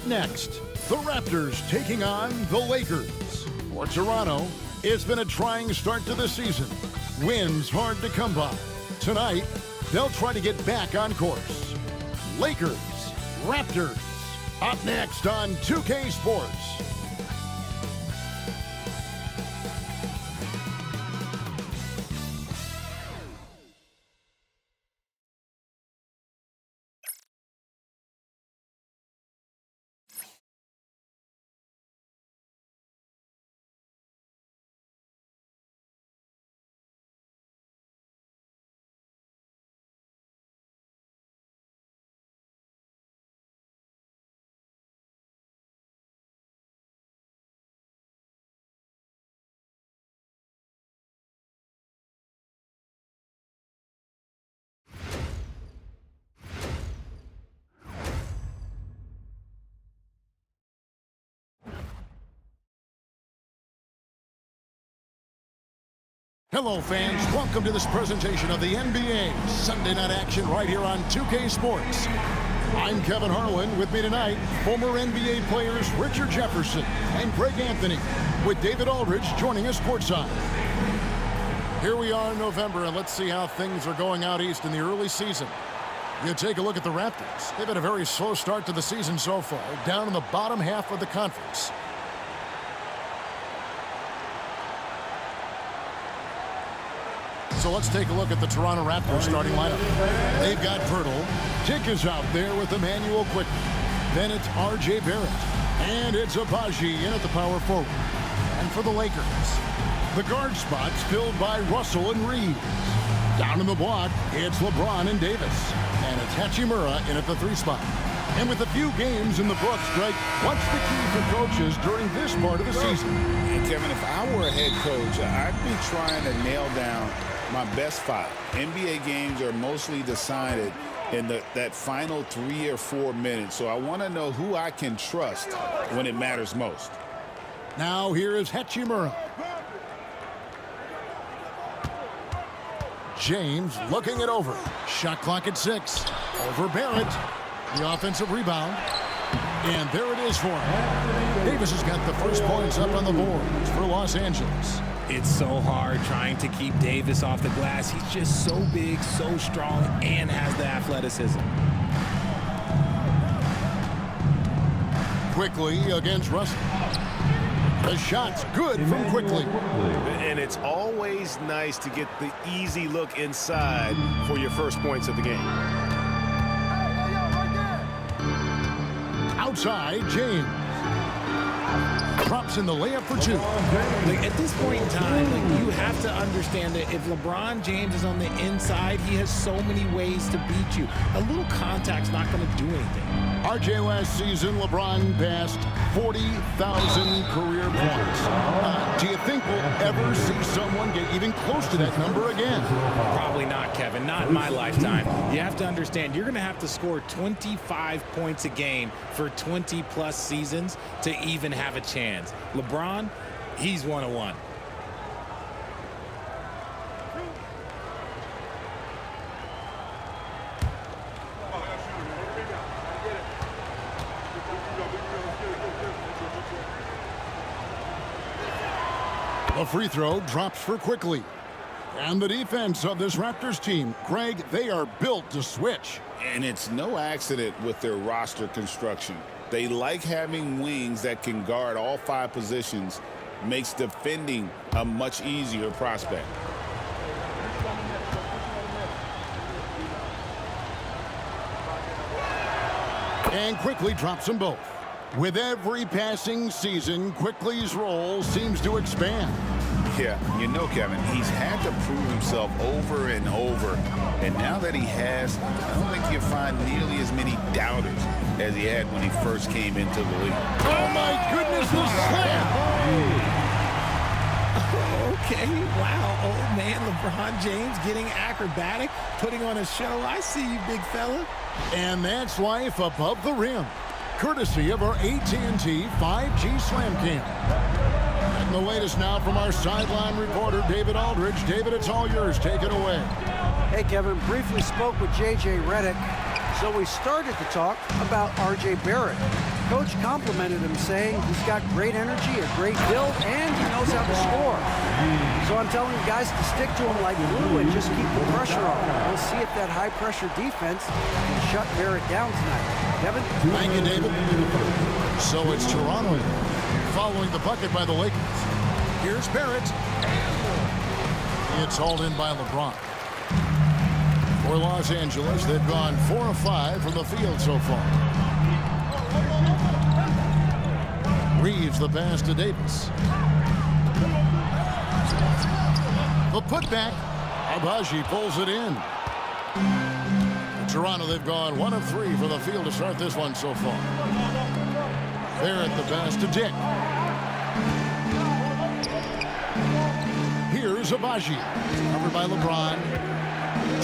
next, the Raptors taking on the Lakers. For Toronto, it's been a trying start to the season. Wins hard to come by. Tonight, they'll try to get back on course. Lakers, Raptors, up next on 2K Sports. Hello fans, welcome to this presentation of the NBA Sunday Night Action right here on 2K Sports. I'm Kevin Harlan. With me tonight, former NBA players Richard Jefferson and Greg Anthony, with David Aldridge joining us courtside. Here we are in November, and let's see how things are going out east in the early season. You take a look at the Raptors. They've had a very slow start to the season so far, down in the bottom half of the conference. So let's take a look at the Toronto Raptors starting lineup. They've got Pirtle. Tick is out there with Emmanuel Quickly. Then it's R.J. Barrett. And it's Abaji in at the power forward. And for the Lakers, the guard spots filled by Russell and Reed. Down in the block, it's LeBron and Davis. And it's Hachimura in at the 3 spot. And with a few games in the books, Greg, what's the key for coaches during this part of the season? Kevin, if I were a head coach, I'd be trying to nail down my best 5. NBA games are mostly decided in that final 3 or 4 minutes, so I want to know who I can trust when it matters most. Now here is Hachimura. James looking it over. Shot clock at 6. Over Barrett. The offensive rebound. And there it is for him. Davis has got the first points up on the board for Los Angeles. It's so hard trying to keep Davis off the glass. He's just so big, so strong, and has the athleticism. Quickly against Russell. The shot's good from Quickly. And it's always nice to get the easy look inside for your first points of the game. Outside, James. Drops in the layup for 2. Like, at this point in time, you have to understand that if LeBron James is on the inside, he has so many ways to beat you. A little contact's not going to do anything. RJ last season, LeBron passed 40,000 career points. Do you think we'll ever see someone get even close to that number again? Probably not, Kevin. Not in my lifetime. You have to understand, you're going to have to score 25 points a game for 20-plus seasons to even have a chance. LeBron, he's 1-1. The free throw drops for Quickly. And the defense of this Raptors team, Greg, they are built to switch. And it's no accident with their roster construction. They like having wings that can guard all 5 positions, makes defending a much easier prospect. And Quickly drops them both. With every passing season, Quickly's role seems to expand. Yeah, you know, Kevin, he's had to prove himself over and over. And now that he has, I don't think you'll find nearly as many doubters as he had when he first came into the league. Oh, my goodness, the slam! Okay, wow, old man LeBron James getting acrobatic, putting on a show. I see you, big fella. And that's life above the rim, courtesy of our AT&T 5G Slam Cam. And the latest now from our sideline reporter, David Aldridge. David, it's all yours. Take it away. Hey, Kevin, briefly spoke with J.J. Redick, so we started to talk about R.J. Barrett. coach complimented him, saying he's got great energy, a great build, and he knows how to score. So I'm telling you guys to stick to him like glue and just keep the pressure on. We'll see if that high-pressure defense can shut Barrett down tonight. Kevin? Thank you, David. So it's Toronto following the bucket by the Lakers. Here's Barrett. It's hauled in by LeBron. For Los Angeles, they've gone 4 of 5 from the field so far. Reeves the pass to Davis. The putback. Abaji pulls it in. Toronto, they've gone 1 of 3 from the field to start this one so far. Barrett the pass to Dick. Here's Abaji. Covered by LeBron.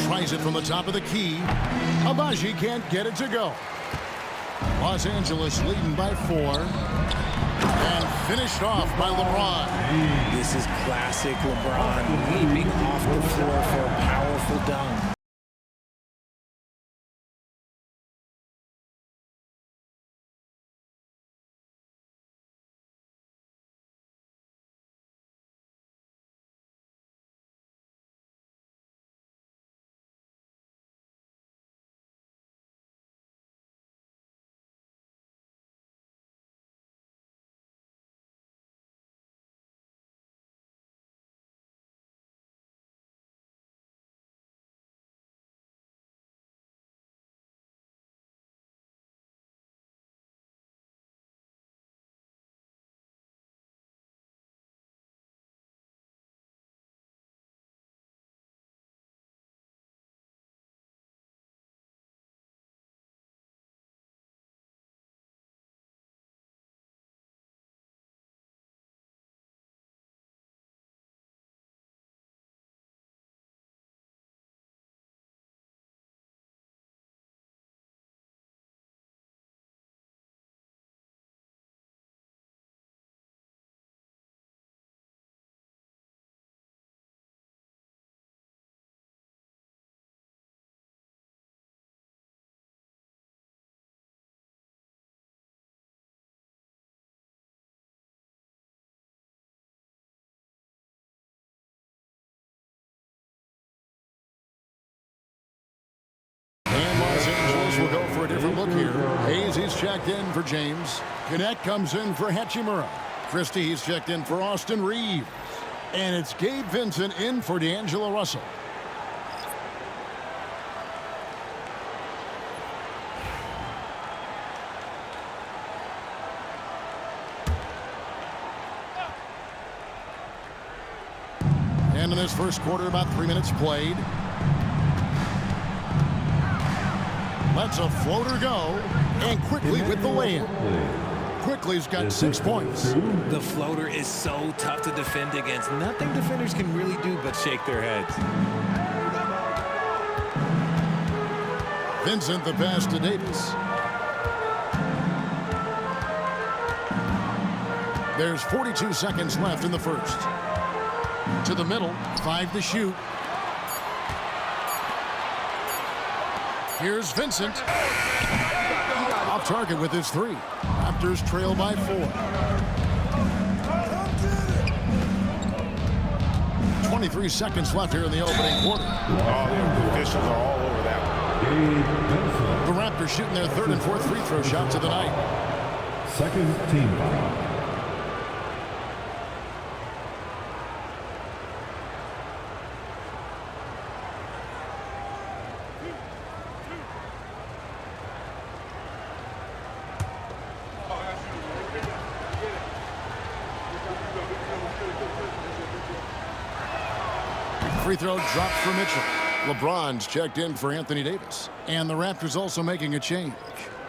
Tries it from the top of the key. Abaji can't get it to go. Los Angeles leading by 4. And finished off by LeBron. This is classic LeBron, leaping off the floor for a powerful dunk. Will go for a different look here. Hayes, he's checked in for James. Gannett comes in for Hachimura. Christie, he's checked in for Austin Reeves. And it's Gabe Vincent in for D'Angelo Russell. And in this first quarter, about 3 minutes played. Lets a floater go, and Quickly with the lay-in. Quickly's got 6 points. The floater is so tough to defend against. Nothing defenders can really do but shake their heads. Vincent the pass to Davis. There's 42 seconds left in the first. To the middle, 5 to shoot. Here's Vincent. Off target with his 3. Raptors trail by 4. 23 seconds left here in the opening quarter. The officials are all over that one. The Raptors shooting their 3rd and 4th free throw shots of the night. Second team foul. Free throw dropped for Mitchell. LeBron's checked in for Anthony Davis. And the Raptors also making a change.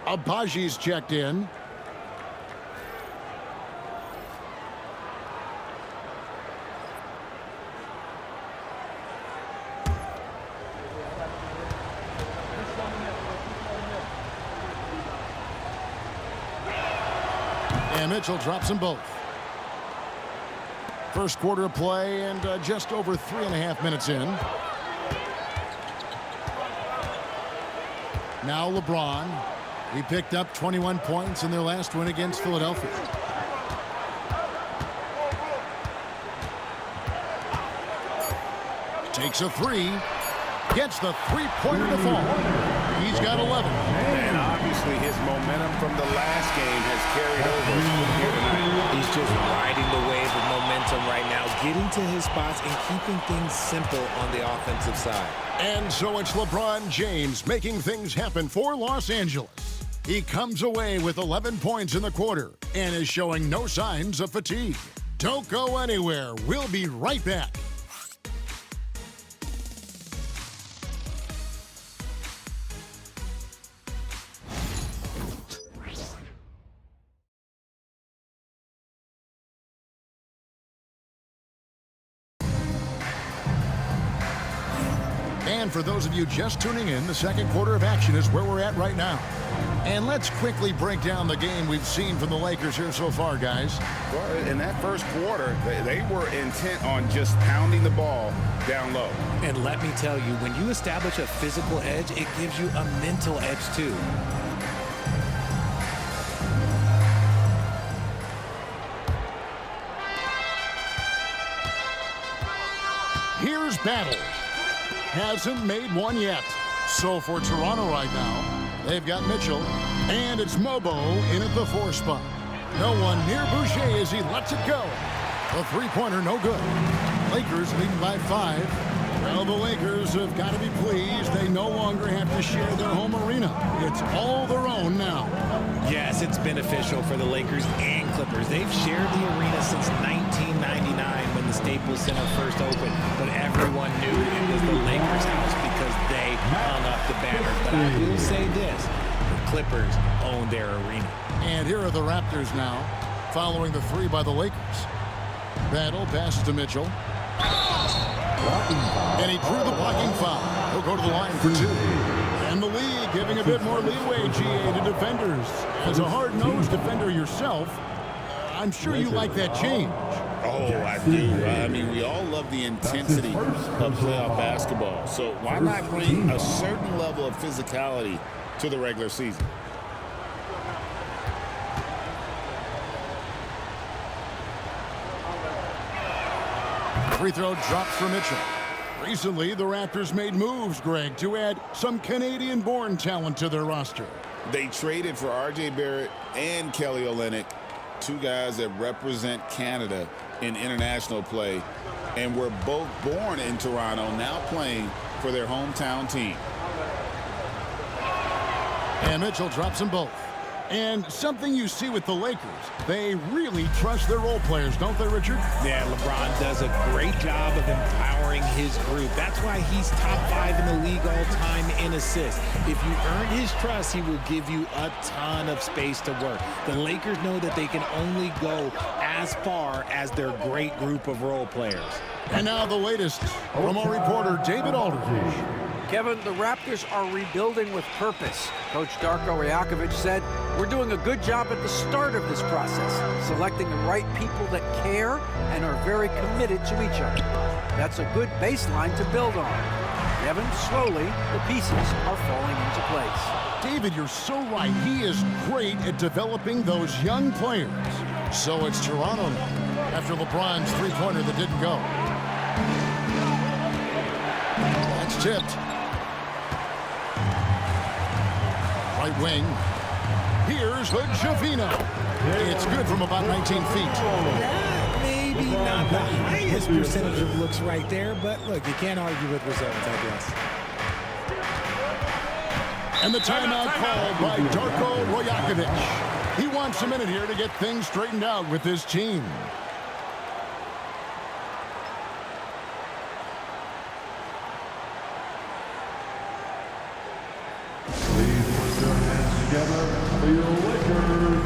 Abaji's checked in. And Mitchell drops them both. First quarter of play and just over 3.5 minutes in. Now LeBron. He picked up 21 points in their last win against Philadelphia. Takes a three. Gets the three-pointer to fall. He's got 11. And obviously his momentum from the last game has carried over here tonight. He's just riding the wave of momentum right now, getting to his spots and keeping things simple on the offensive side. And so it's LeBron James making things happen for Los Angeles. He comes away with 11 points in the quarter and is showing no signs of fatigue. Don't go anywhere. We'll be right back. And for those of you just tuning in, the second quarter of action is where we're at right now. And let's quickly break down the game we've seen from the Lakers here so far, guys. Well, in that first quarter, they were intent on just pounding the ball down low. And let me tell you, when you establish a physical edge, it gives you a mental edge too. Here's Battle. Hasn't made one yet. So for Toronto right now, they've got Mitchell, and it's Mobo in at the 4 spot. No one near Boucher as he lets it go. The three-pointer, no good. Lakers leading by 5. Well, the Lakers have got to be pleased. They no longer have to share their home arena. It's all their own now. Yes, it's beneficial for the Lakers and Clippers. They've shared the arena since 1999 when the Staples Center first opened, but everyone knew it was the Lakers' house because they hung up the banner. But I will say this, the Clippers own their arena. And here are the Raptors now, following the 3 by the Lakers. Battle passes to Mitchell. And he drew the blocking foul. He'll go to the line for 2. And the league giving a bit more leeway, GA, to defenders. As a hard-nosed defender yourself, I'm sure you like that change. Oh, I do. I mean, we all love the intensity of playoff basketball. So why not bring a certain level of physicality to the regular season? Free throw drops for Mitchell. Recently, the Raptors made moves, Greg, to add some Canadian-born talent to their roster. They traded for R.J. Barrett and Kelly Olynyk, 2 guys that represent Canada in international play, and were both born in Toronto, now playing for their hometown team. And Mitchell drops them both. And something you see with the Lakers, they really trust their role players, don't they, Richard? Yeah, LeBron does a great job of empowering his group. That's why he's top 5 in the league all time in assists. If you earn his trust, he will give you a ton of space to work. The Lakers know that they can only go as far as their great group of role players. And now the latest from our reporter, David Aldridge. Kevin, the Raptors are rebuilding with purpose. Coach Darko Rajakovic said, "We're doing a good job at the start of this process, selecting the right people that care and are very committed to each other. That's a good baseline to build on." Kevin, slowly, the pieces are falling into place. David, you're so right. He is great at developing those young players. So it's Toronto now, after LeBron's three-pointer that didn't go. That's tipped. Right wing. Here's the Javino. It's good from about 19 feet. Maybe not the highest percentage of looks right there, but look, you can't argue with results, I guess. And the timeout called by Darko Rajakovic. He wants a minute here to get things straightened out with his team. Together for your Lakers.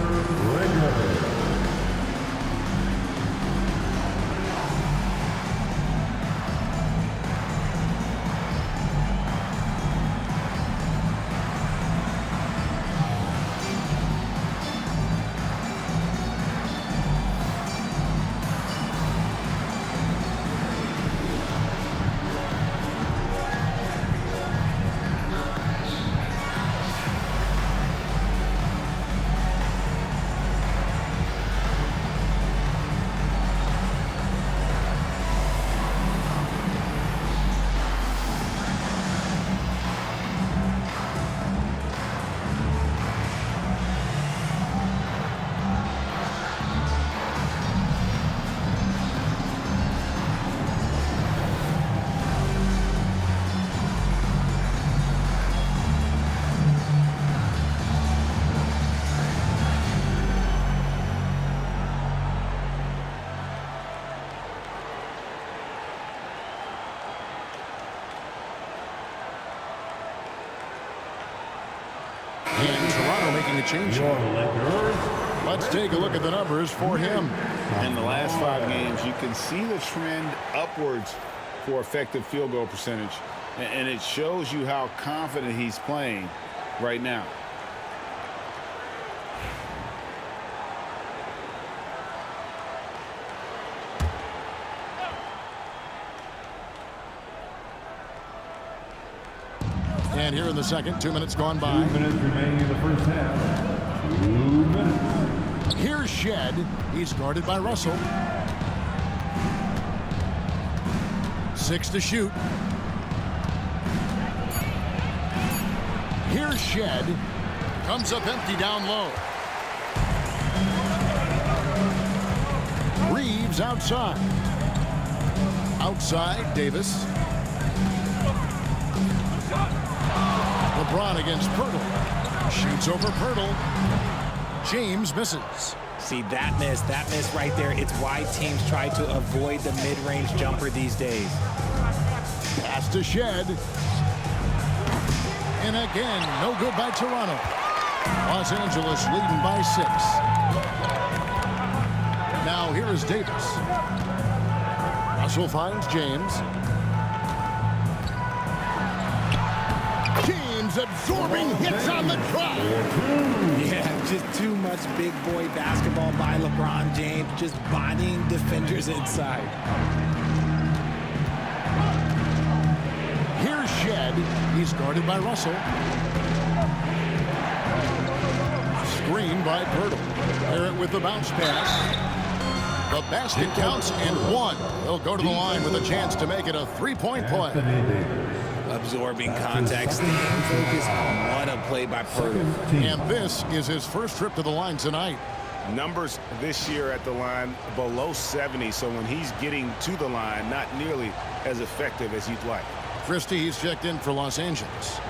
Toronto making a change. Your Lakers. Let's take a look at the numbers for him. In the last 5 games, you can see the trend upwards for effective field goal percentage. And it shows you how confident he's playing right now. And here in the second, 2 minutes gone by. 2 minutes remaining in the first half. 2 minutes. Here's Shed. He's guarded by Russell. 6 to shoot. Here's Shed. Comes up empty down low. Reeves outside. Outside, Davis. LeBron against Pirtle. Shoots over Pirtle. James misses. See, that miss right there, it's why teams try to avoid the mid-range jumper these days. Pass to Shed. And again, no good by Toronto. Los Angeles leading by 6. Now here is Davis. Russell finds James. James absorbing hits on the drop. Yeah, just too much big boy basketball by LeBron James, just bodying defenders inside. Here's Shed. He's guarded by Russell. Screen by Pirtle. Barrett with the bounce pass. The basket counts and 1. He'll go to the line with a chance to make it a 3-point play. Absorbing contact, staying focused. What a play by Pirtle. And this is his first trip to the line tonight. Numbers this year at the line below 70, so when he's getting to the line, not nearly as effective as you'd like. Christie, he's checked in for Los Angeles.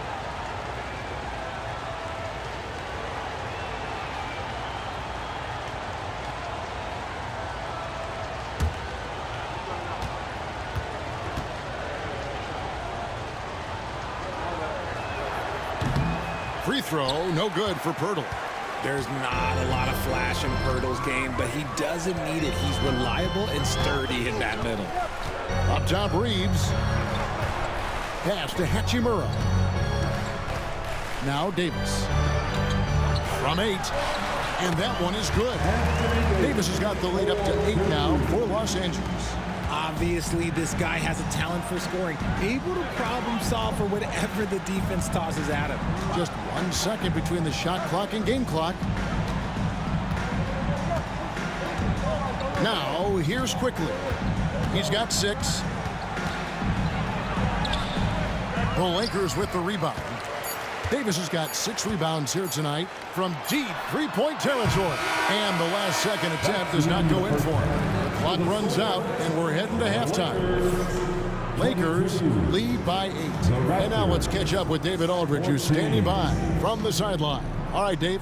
Free throw, no good for Pirtle. There's not a lot of flash in Pirtle's game, but he doesn't need it. He's reliable and sturdy in that middle. Up top, Reeves. Pass to Hachimura. Now Davis. From 8. And that one is good. Davis has got the lead up to 8 now for Los Angeles. Obviously, this guy has a talent for scoring, able to problem solve for whatever the defense tosses at him. Just 1 second between the shot clock and game clock. Now, here's Quickly. He's got 6. The Lakers with the rebound. Davis has got 6 rebounds here tonight from deep 3-point territory. And the last second attempt does not go in for him. The clock runs out, and we're heading to halftime. Lakers lead by 8. And now let's catch up with David Aldridge, who's standing by from the sideline. All right, Dave.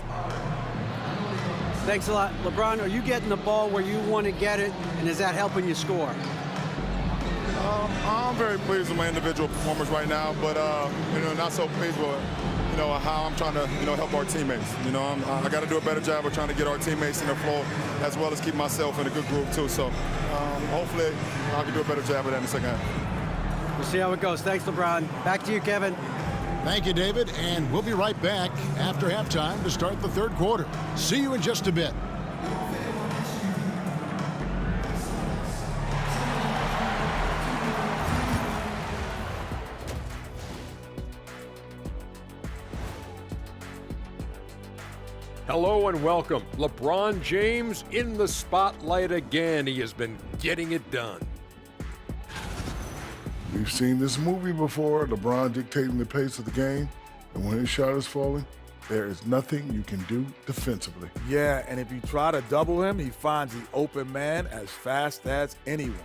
Thanks a lot. LeBron, are you getting the ball where you want to get it, and is that helping you score? I'm very pleased with my individual performance right now, but not so pleased with how I'm trying to help our teammates. I got to do a better job of trying to get our teammates in the flow, as well as keep myself in a good group too. So hopefully I can do a better job of that in the second half. We'll see how it goes. Thanks, LeBron. Back to you, Kevin. Thank you, David, and we'll be right back after halftime to start the third quarter. See you in just a bit. Hello and welcome. LeBron James in the spotlight again. He has been getting it done. We've seen this movie before, LeBron dictating the pace of the game, and when his shot is falling, there is nothing you can do defensively. Yeah, and if you try to double him, he finds the open man as fast as anyone.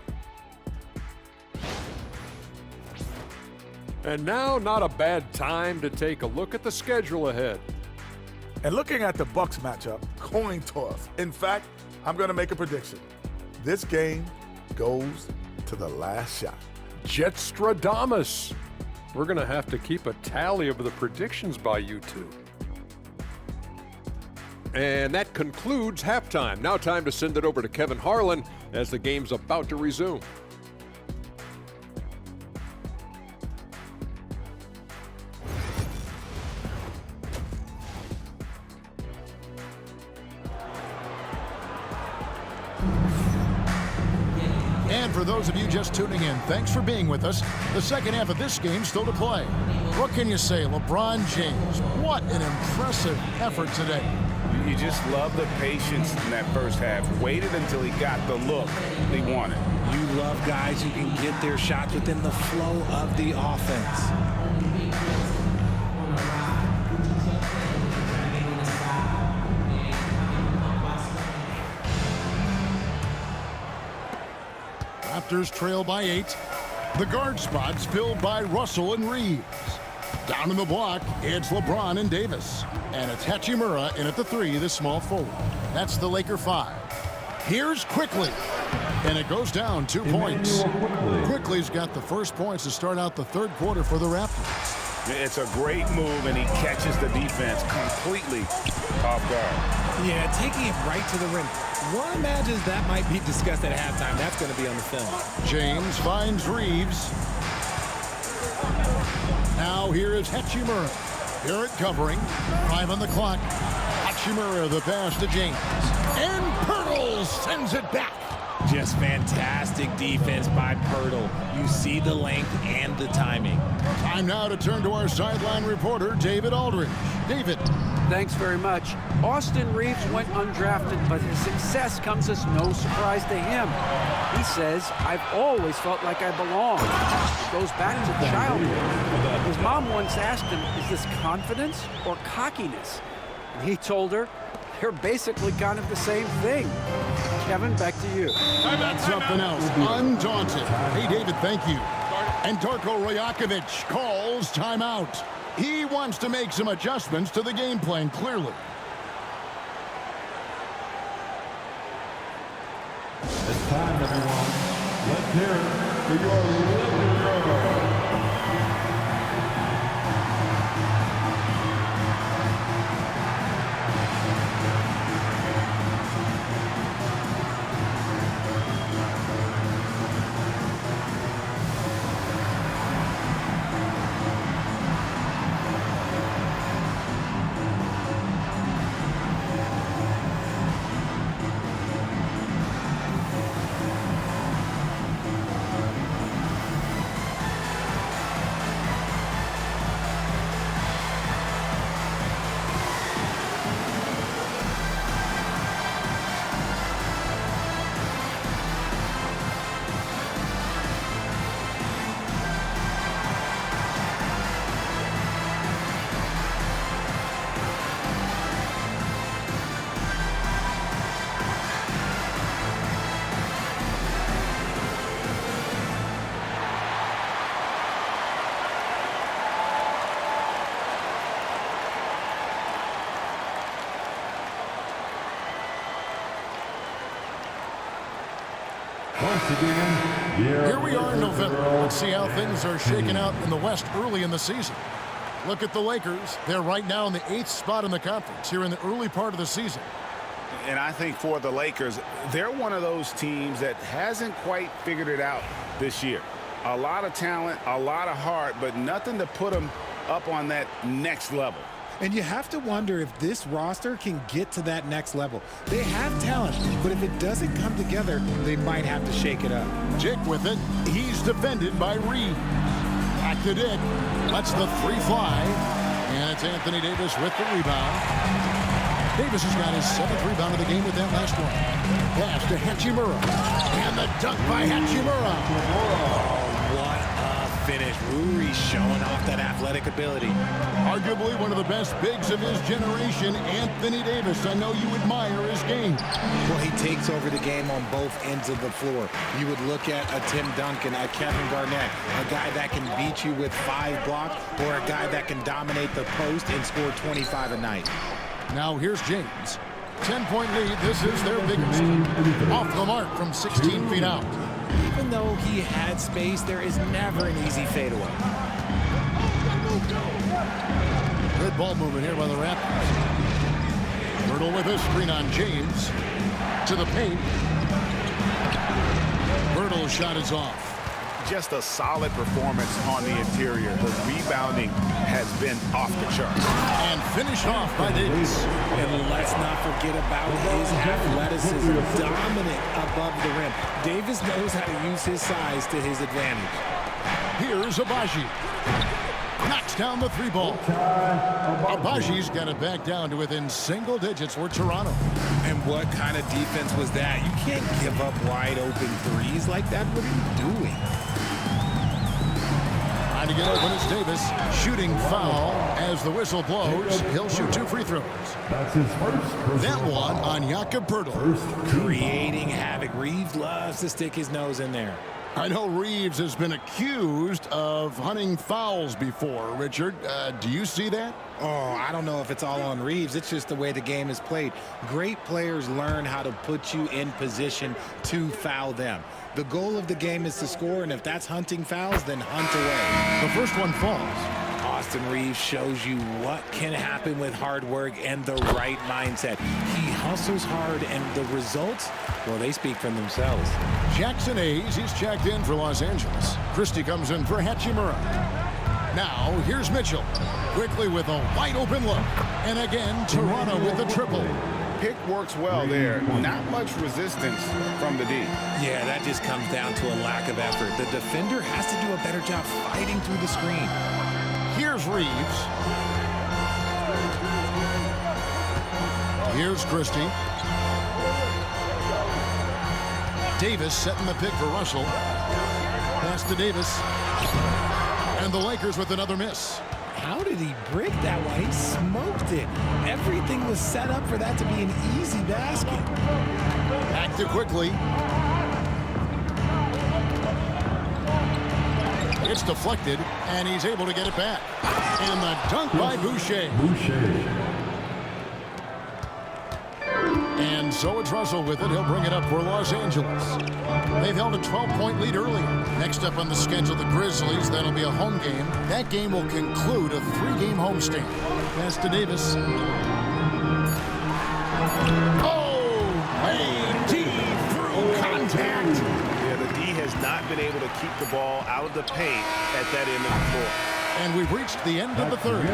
And now, not a bad time to take a look at the schedule ahead. And looking at the Bucks matchup, coin toss. In fact, I'm going to make a prediction. This game goes to the last shot. Jetstradamus. We're going to have to keep a tally of the predictions by you two. And that concludes halftime. Now time to send it over to Kevin Harlan as the game's about to resume. And for those of you just tuning in, thanks for being with us. The second half of this game still to play. What can you say, LeBron James? What an impressive effort today. You just love the patience in that first half. Waited until he got the look he wanted. You love guys who can get their shots within the flow of the offense. Raptors trail by 8. The guard spots filled by Russell and Reeves. Down in the block, it's LeBron and Davis. And it's Hachimura in at the 3, the small forward. That's the Laker 5. Here's Quickly. And it goes down 2 points. Quickly's got the first points to start out the third quarter for the Raptors. It's a great move, and he catches the defense completely off guard. Yeah, taking it right to the rim. One imagines that might be discussed at halftime. That's going to be on the film. James finds Reeves. Now here is Hachimura. Barrett covering. 5 on the clock. Hachimura, the pass to James. And Pirtle sends it back. Just fantastic defense by Pirtle. You see the length and the timing. Time now to turn to our sideline reporter, David Aldridge. David. Thanks very much. Austin Reeves went undrafted, but his success comes as no surprise to him. He says, I've always felt like I belong. It goes back to childhood. His mom once asked him, is this confidence or cockiness? And he told her, they're basically kind of the same thing. Kevin, back to you. That's something else. Undaunted. Hey, David, thank you. And Darko Rajakovic calls timeout. He wants to make some adjustments to the game plan, clearly. It's time, everyone. Let's hear it for your Lakers. Here we are in November. Let's see how things are shaking out in the West early in the season. Look at the Lakers. They're right now in the 8th spot in the conference here in the early part of the season. And I think for the Lakers, they're one of those teams that hasn't quite figured it out this year. A lot of talent, a lot of heart, but nothing to put them up on that next level. And you have to wonder if this roster can get to that next level. They have talent, but if it doesn't come together, they might have to shake it up. Jake with it. He's defended by Reed. Back to Dick. Lets the 3 fly. And it's Anthony Davis with the rebound. Davis has got his 7th rebound of the game with that last one. Pass to Hachimura. And the dunk by Hachimura. Oh, what a finish. Rui showing off that athletic ability. Arguably one of the best bigs of his generation, Anthony Davis. I know you admire his game. Well, he takes over the game on both ends of the floor. You would look at a Tim Duncan, a Kevin Garnett, a guy that can beat you with 5 blocks, or a guy that can dominate the post and score 25 a night. Now here's James. 10-point lead. This is their biggest. Off the mark from 16 feet out. Even though he had space, there is never an easy fadeaway. Good ball movement here by the Raptors. Hurdle with a screen on James. To the paint. Hurdle's shot is off. Just a solid performance on the interior. The rebounding has been off the charts. And finished off by Davis. And let's not forget about his athleticism. Dominant above the rim. Davis knows how to use his size to his advantage. Here's Abaji. Knocks down the three ball. Abaji's got it back down to within single digits for Toronto. And what kind of defense was that? You can't give up wide open threes like that. What are you doing? Trying to get open is Davis. Shooting foul as the whistle blows. He'll shoot 2 free throws. That's his first. That one on Jakob Poeltl. Creating havoc. Reeves loves to stick his nose in there. I know Reeves has been accused of hunting fouls before, Richard. Do you see that? Oh, I don't know if it's all on Reeves. It's just the way the game is played. Great players learn how to put you in position to foul them. The goal of the game is to score, and if that's hunting fouls, then hunt away. The first one falls. Austin Reeves shows you what can happen with hard work and the right mindset. He hustles hard, and the results, well, they speak for themselves. Jackson Hayes, he's checked in for Los Angeles. Christie comes in for Hachimura. Now, here's Mitchell. Quickly with a wide open look. And again, Toronto with the triple. Pick works well there. Not much resistance from the D. Yeah, that just comes down to a lack of effort. The defender has to do a better job fighting through the screen. Here's Reeves. Here's Christie. Davis setting the pick for Russell. Pass to Davis. And the Lakers with another miss. How did he break that one? He smoked it. Everything was set up for that to be an easy basket. Back to quickly. It's deflected, and he's able to get it back. And the dunk by Boucher. And so it's Russell with it. He'll bring it up for Los Angeles. They've held a 12-point lead earlier. Next up on the schedule, the Grizzlies. That'll be a home game. That game will conclude a 3-game homestand. Pass to Davis. Oh, way deep through contact. Yeah, the D has not been able to keep the ball out of the paint at that end of the floor. And we've reached the end of the third.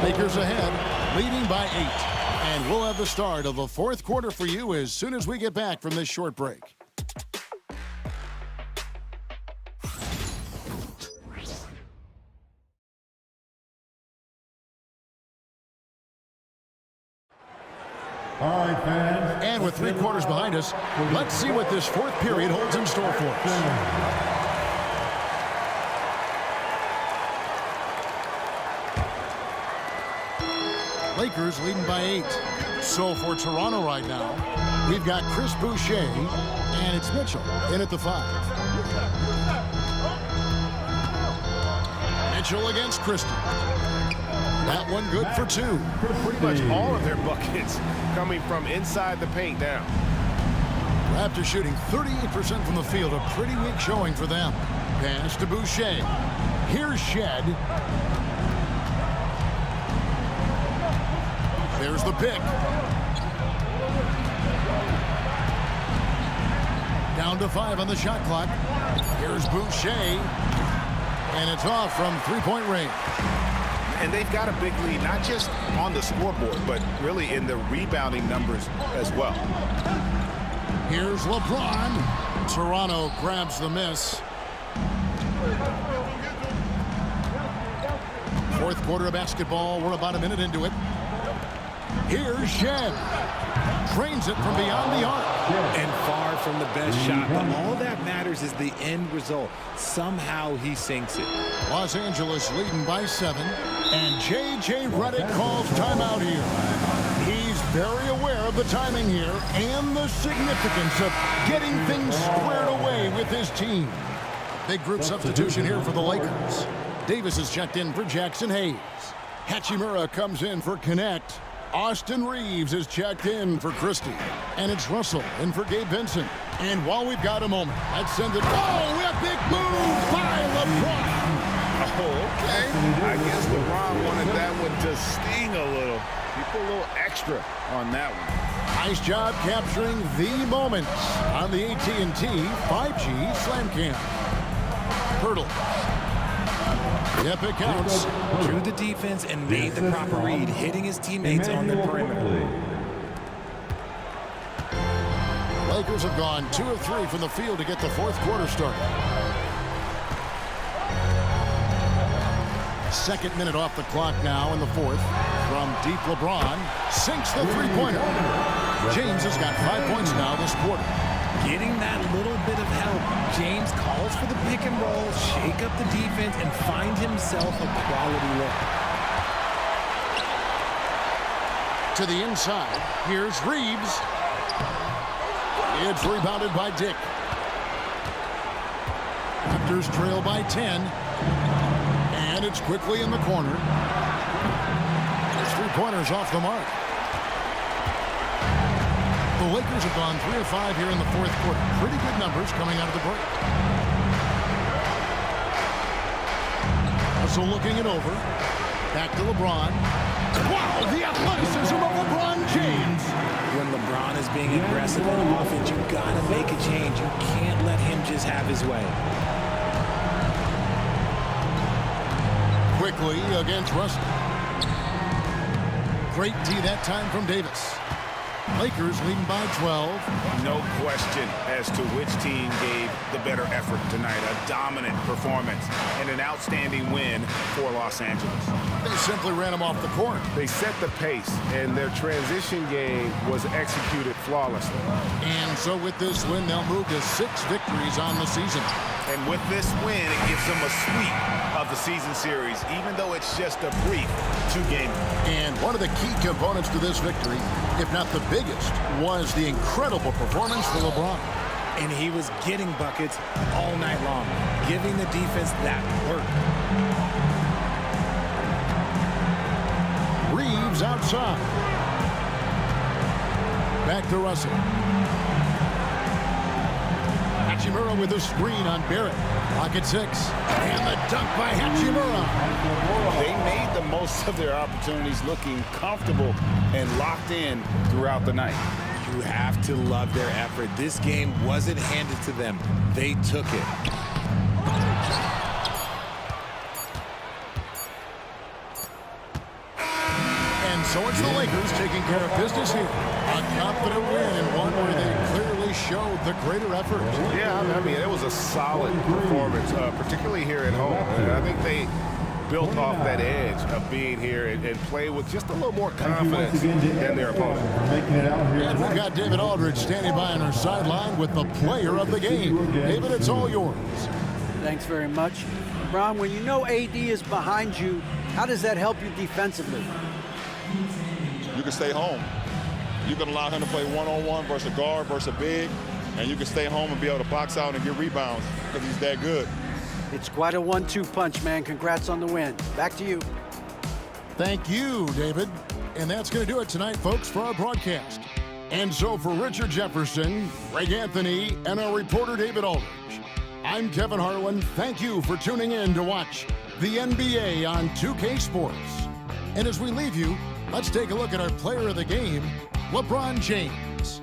Lakers ahead, leading by 8. And we'll have the start of the fourth quarter for you as soon as we get back from this short break. All right, fans. And with 3 quarters behind us, let's see what this fourth period holds in store for us. Lakers leading by 8. So for Toronto right now, we've got Chris Boucher, and it's Mitchell in at the 5. Mitchell against Christie. That one good for 2. Pretty much all of their buckets coming from inside the paint now. Raptors shooting 38% from the field, a pretty weak showing for them. Pass to Boucher. Here's Shed. There's the pick. Down to 5 on the shot clock. Here's Boucher. And it's off from 3-point range. And they've got a big lead, not just on the scoreboard, but really in the rebounding numbers as well. Here's LeBron. Toronto grabs the miss. Fourth quarter of basketball. We're about a minute into it. Here's Shed. Drains it from beyond the arc. And far from the best shot, but all that matters is the end result. Somehow he sinks it. Los Angeles leading by 7. And J.J. Redick calls timeout here. He's very aware of the timing here and the significance of getting things squared away with his team. Big group substitution here for the Lakers. Davis is checked in for Jackson Hayes. Hachimura comes in for Connect. Austin Reeves is checked in for Christie. And it's Russell in for Gabe Vincent. And while we've got a moment, let's send it. Oh, a big move by LeBron. Oh, okay. I guess LeBron wanted that one to sting a little. People a little extra on that one. Nice job capturing the moments on the AT&T 5G Slam Cam. Hurdle. Yep, it counts. Drew the defense and made the proper read, hitting his teammates on the perimeter. Lakers have gone 2 of 3 from the field to get the fourth quarter started. Second minute off the clock now in the fourth. From deep, LeBron sinks the three-pointer. James has got 5 points now this quarter. Getting that little bit of help, James calls for the pick and roll, shake up the defense, and find himself a quality look. To the inside, here's Reeves. It's rebounded by Dick. Raptors trail by 10. And it's quickly in the corner. There's 3-pointers off the mark. The Lakers have gone 3 of 5 here in the fourth quarter. Pretty good numbers coming out of the break. Also looking it over. Back to LeBron. Wow, the athleticism of LeBron James. When LeBron is being aggressive on offense, you've got to make a change. You can't let him just have his way. Quickly against Russell. Great D that time from Davis. Lakers leading by 12. No question as to which team gave the better effort tonight. A dominant performance and an outstanding win for Los Angeles. They simply ran them off the court. They set the pace, and their transition game was executed flawlessly. And so with this win, they'll move to 6 victories on the season. And with this win, it gives them a sweep of the season series, even though it's just a brief 2-game. And one of the key components to this victory, if not the biggest, was the incredible performance for LeBron. And he was getting buckets all night long, giving the defense that work. Reeves outside. Back to Russell. Hachimura with a screen on Barrett. Pocket 6. And the dunk by Hachimura. They made the most of their opportunities, looking comfortable and locked in throughout the night. You have to love their effort. This game wasn't handed to them. They took it. And so it's the Lakers taking care of business here. A confident win and one where they clearly showed the greater effort. Yeah, I mean, it was a solid performance, particularly here at home. And I think they built off that edge of being here and play with just a little more confidence than their opponent. And we've got David Aldridge standing by on our sideline with the player of the game. David, it's all yours. Thanks very much. Ron, when you know AD is behind you, how does that help you defensively? You can stay home. You can allow him to play one-on-one versus a guard versus a big, and you can stay home and be able to box out and get rebounds because he's that good. It's quite a 1-2 punch, man. Congrats on the win. Back to you. Thank you, David. And that's going to do it tonight, folks, for our broadcast. And so for Richard Jefferson, Greg Anthony, and our reporter David Aldridge, I'm Kevin Harlan. Thank you for tuning in to watch the NBA on 2K Sports. And as we leave you, let's take a look at our player of the game, LeBron James.